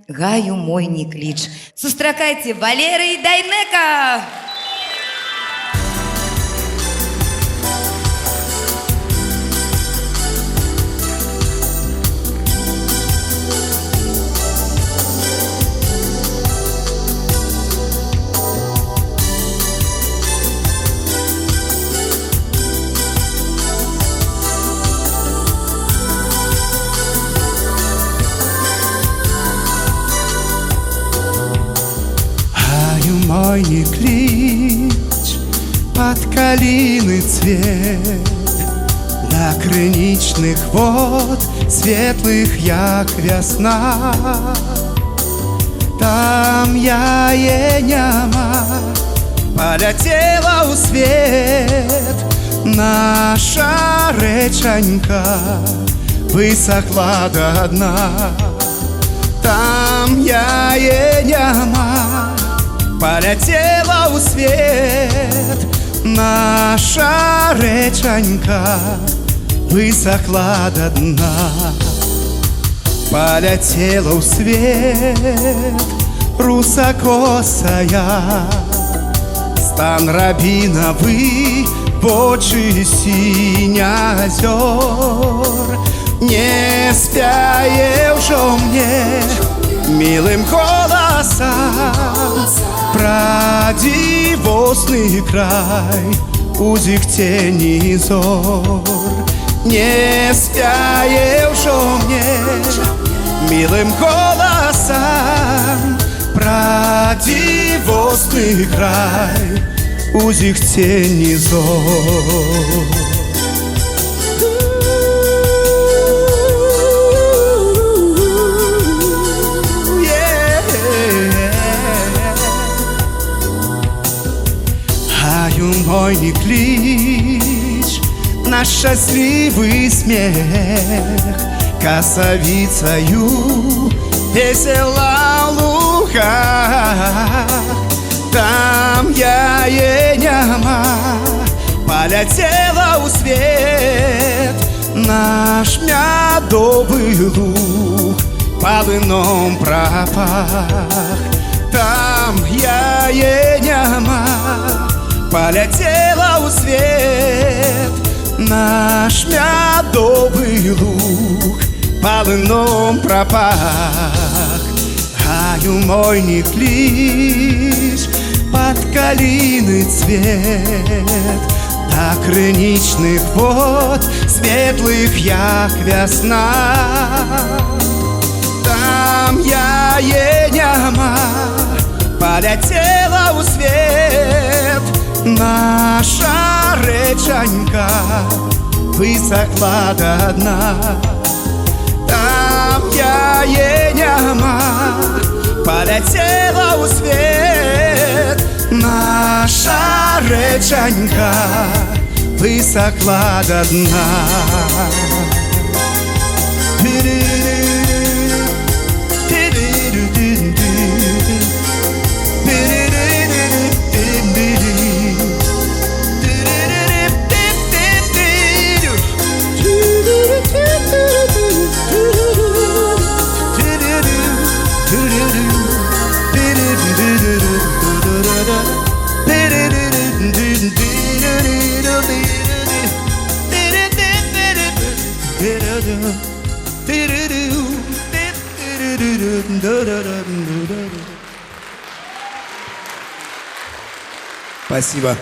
Гаю мой не клич. Сустракайте Валерий Дайнеко! Мой не клич под калины цвет, до криничных вод светлых, як весна. Там я еняма полетела у свет, наша речанька высохла до дна. Там я еняма полетела у свет, наша речанька высохла до дна. Полетела у свет русокосая, стан рябиновый в очи синя озер. Не спяе уже мне милым голосом про дивосный край у тени зор. Не спяе уже мне милым голосом про дивосный край у тени зор. Мой не клич на счастливый смех, косовицею весела луга. Там я еняма полетела у свет, наш медовый луг полыном пропах. Там я еняма полетела у свет, наш медовый луг полыном пропах. Гаю мой не клич под калины цвет, до криничных вод светлых, як весна. Там я еняма полетела у свет, наша речанька высохла до дна. Там я еняма полетела у свет, наша речанька высохла до дна. Спасибо.